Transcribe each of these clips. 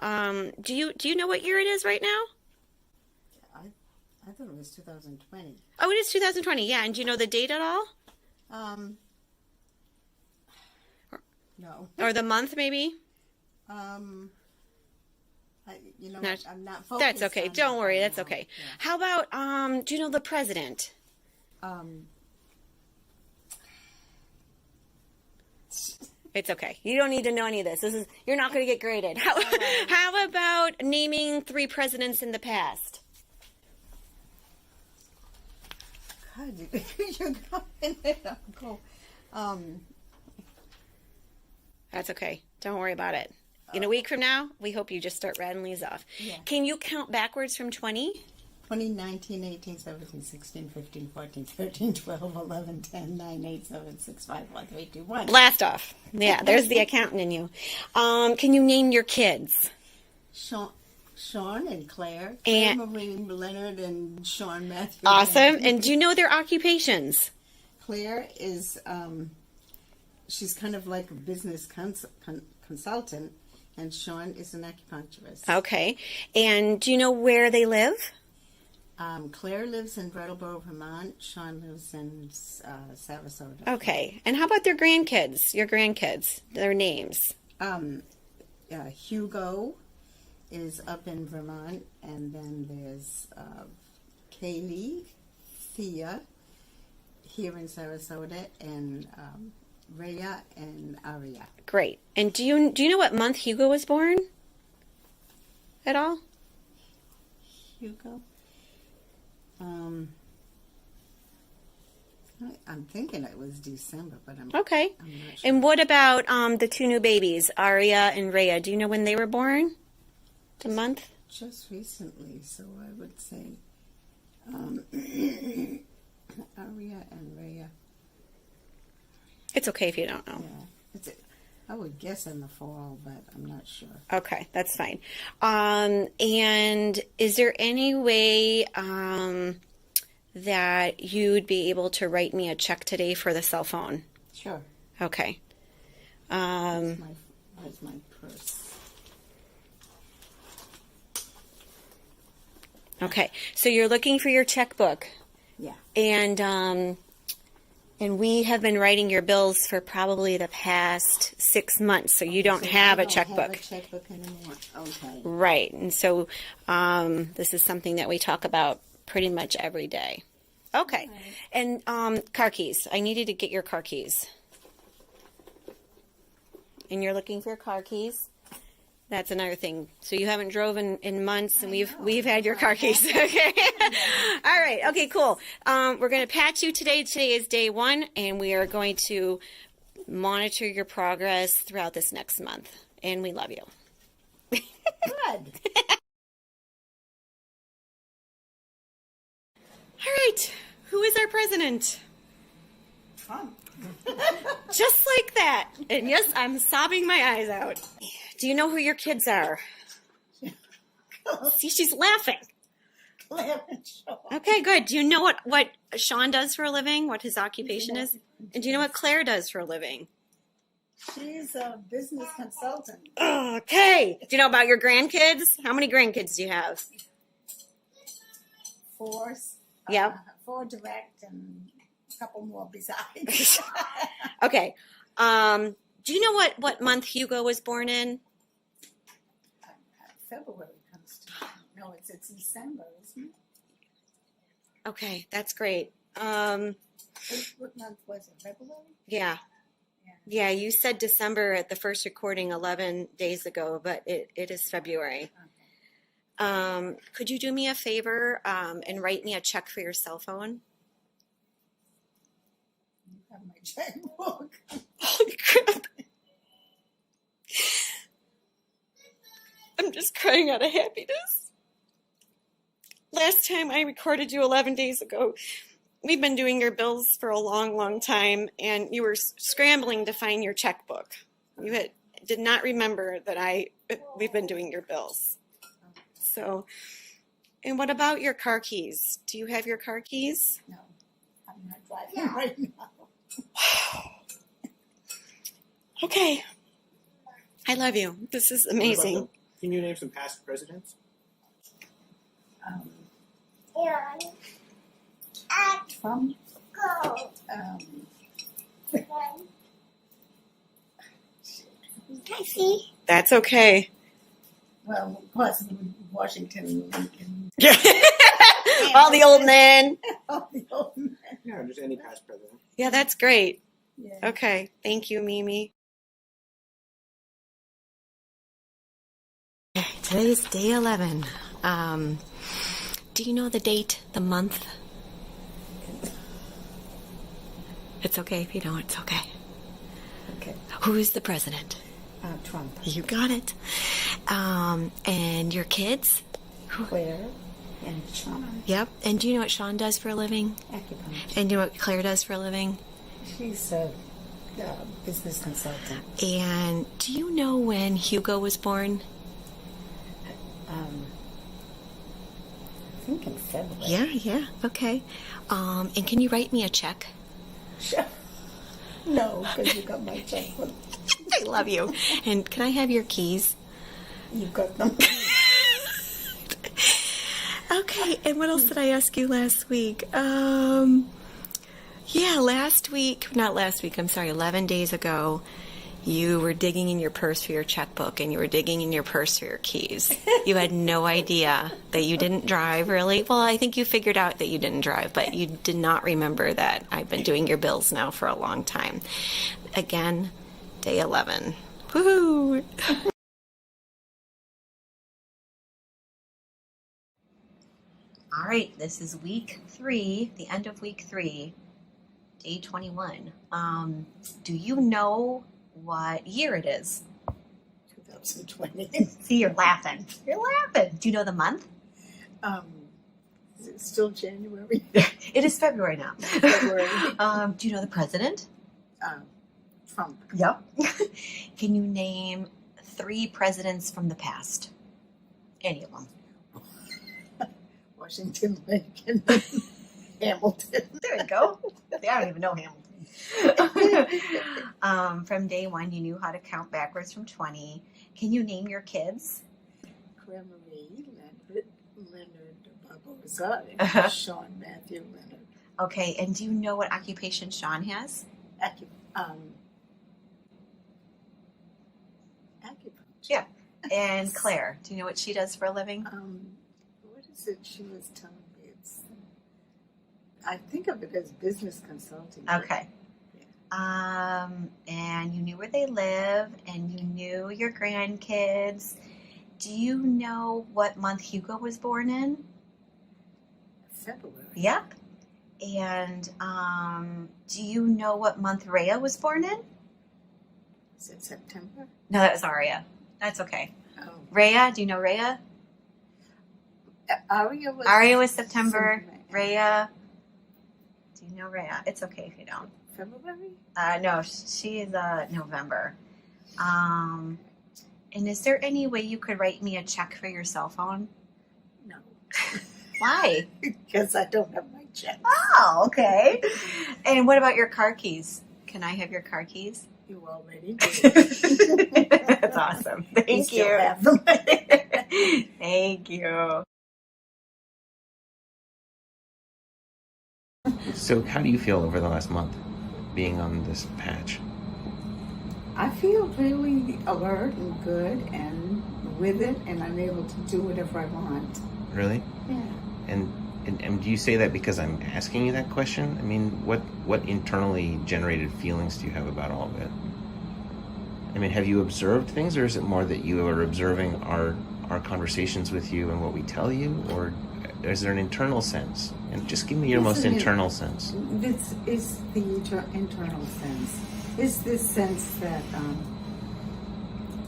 Do you know what year it is right now? I thought it was 2020. Oh, it is 2020. Yeah, and do you know the date at all? No. Or the month, maybe? I'm not focused. That's okay. Don't worry. That's okay. Yeah. How about, do you know the president? It's okay. You don't need to know any of this. You're not going to get graded. How about naming 3 presidents in the past? God, you're going to go. That's okay. Don't worry about it. In a week from now, we hope you just start rattling these off. Yeah. Can you count backwards from 20? 2019, 18, 17, 16, 15, 14, 13, 12, 11, 10, 9, 8, 7, 6, 5, 4, 3, 2, 1. Blast off. Yeah, there's the accountant in you. Can you name your kids? Sean and Claire. And Marie Leonard and Sean Matthew. Awesome. And do you know their occupations? Claire is, she's kind of like a business consultant, and Sean is an acupuncturist. Okay. And do you know where they live? Claire lives in Brattleboro, Vermont. Sean lives in Sarasota. Okay. And how about their grandkids? Your grandkids, their names? Hugo is up in Vermont, and then there's Kaylee, Thea here in Sarasota, and Rhea and Aria. Great. And do you know what month Hugo was born? At all? Hugo? I'm thinking it was December, but okay. I'm not sure. And what about the 2 new babies, Aria and Rhea? Do you know when they were born? The month? Just recently, so I would say Aria and Rhea. It's okay if you don't know. Yeah, I would guess in the fall, but I'm not sure. Okay, that's fine. And is there any way that you'd be able to write me a check today for the cell phone? Sure. Okay. Where's my purse? Okay, so you're looking for your checkbook. Yeah. And we have been writing your bills for probably the past 6 months, so you don't have a checkbook. I don't have a checkbook anymore. Okay. Right, and so this is something that we talk about pretty much every day. Okay, and car keys. I needed to get your car keys. And you're looking for your car keys. That's another thing. So you haven't drove in months, and we've had your car keys. Okay. All right. Okay. Cool. We're going to patch you today. Today is day 1, and we are going to monitor your progress throughout this next month. And we love you. Good. All right. Who is our president? Trump. Just like that. And yes, I'm sobbing my eyes out. Do you know who your kids are? See, she's laughing. Claire and Sean. Okay, good. Do you know what Sean does for a living? What his occupation is? And do you know what Claire does for a living? She's a business consultant. Okay. Do you know about your grandkids? How many grandkids do you have? 4. Yep. 4 direct and a couple more besides. Okay. Do you know what month Hugo was born in? February comes to mind. No, it's December, isn't it? Okay, that's great. What month was it? February? Yeah. Yeah, you said December at the first recording 11 days ago, but it is February. Okay. Could you do me a favor and write me a check for your cell phone? You have my checkbook. Holy crap. I'm just crying out of happiness. Last time I recorded you 11 days ago, we've been doing your bills for a long, long time, and you were scrambling to find your checkbook. You did not remember that we've been doing your bills. So, and what about your car keys? Do you have your car keys? No, I'm not driving right now. Okay. I love you. This is amazing. Can you name some past presidents? Trump. I see. That's okay. Well, possibly Washington, Lincoln. All the old men. All the old men. Yeah, just any past president. Yeah, that's great. Yeah. Okay. Thank you, Mimi. Today's day 11. Do you know the date, the month? It's okay if you don't. It's okay. Okay. Who is the president? Trump. You got it. And your kids? Claire and Sean. Yep. And do you know what Sean does for a living? Acupuncture. And do you know what Claire does for a living? She's a business consultant. And do you know when Hugo was born? I think in February. Yeah. Okay. And can you write me a check? Sure. No, because you got my checkbook. I love you. And can I have your keys? You got them. Okay, and what else did I ask you last week? Last week, not last week, I'm sorry, 11 days ago, you were digging in your purse for your checkbook and you were digging in your purse for your keys. You had no idea that you didn't drive, really. Well, I think you figured out that you didn't drive, but you did not remember that I've been doing your bills now for a long time. Again, day 11. Woohoo! All right, this is week 3, the end of week 3, day 21. Do you know what year it is? 2020. See, you're laughing. You're laughing. Do you know the month? Is it still January? It is February now. February. Do you know the president? Trump. Yep. Can you name 3 presidents from the past? Any of them. Washington, Lincoln, Hamilton. There you go. I don't even know Hamilton. From day 1, you knew how to count backwards from 20. Can you name your kids? Marie, Leonard Barbosa, Sean Matthew Leonard. Okay, and do you know what occupation Sean has? Acupuncture. Yeah. And Claire, do you know what she does for a living? What is it she was telling me? I think of it as business consulting. Okay. Yeah. And you knew where they live, and you knew your grandkids. Do you know what month Hugo was born in? February. Yep. And do you know what month Rhea was born in? Is it September? No, that was Aria. That's okay. Oh. Rhea, do you know Rhea? Aria was September. Rhea, do you know Rhea? It's okay if you don't. February? No, she is November. And is there any way you could write me a check for your cell phone? No. Why? Because I don't have my check. Oh, okay. And what about your car keys? Can I have your car keys? You already did. That's awesome. Thank you. Still have them. Thank you. So how do you feel over the last month being on this patch? I feel really alert and good and with it, and I'm able to do whatever I want. Really? Yeah. And do you say that because I'm asking you that question? I mean, what internally generated feelings do you have about all of it? I mean, have you observed things, or is it more that you are observing our conversations with you and what we tell you, or is there an internal sense? And just give me your most internal sense. This is the internal sense. Is this sense that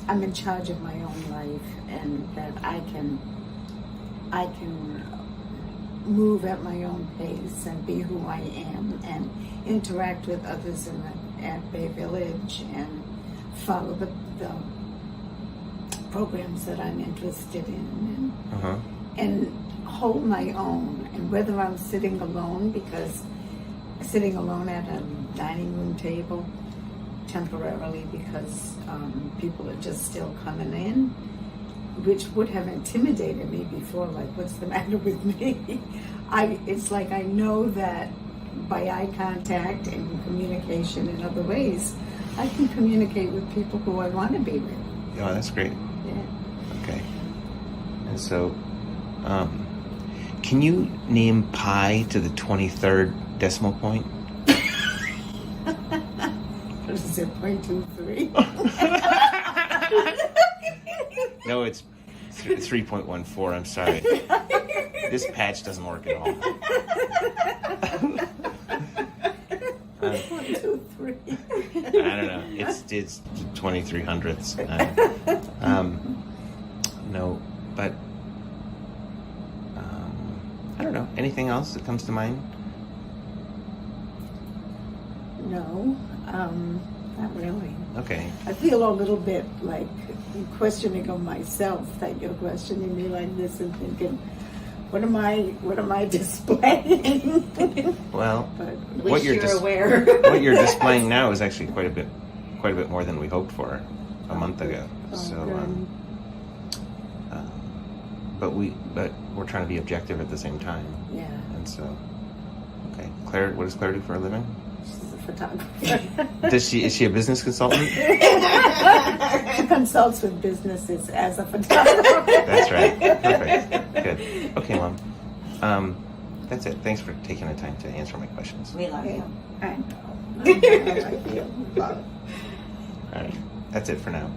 I'm in charge of my own life, and that I can move at my own pace and be who I am, and interact with others at Bay Village, and follow the programs that I'm interested in, and hold my own. And whether I'm sitting alone at a dining room table temporarily because people are just still coming in, which would have intimidated me before, like, what's the matter with me? It's like I know that by eye contact and communication in other ways, I can communicate with people who I want to be with. Oh, that's great. Yeah. Okay. And so, can you name pi to the 23rd decimal point? What is it, 0.23? No, it's 3.14. I'm sorry. This patch doesn't work at all. 1, 2, 3. I don't know. It's 23 hundredths. No, but I don't know. Anything else that comes to mind? No, not really. Okay. I feel a little bit like questioning of myself that you're questioning me like this and thinking, what am I displaying? Well, But what you're aware. what you're displaying now is actually quite a bit more than we hoped for a month ago. But we're trying to be objective at the same time. Yeah, And so, okay, Claire, what does Claire do for a living? she's a photographer. Is she a business consultant? She consults with businesses as a photographer. That's right. Perfect. Good. Okay, Mom. That's it. Thanks for taking the time to answer my questions. We love you. I know. I feel. All right. That's it for now.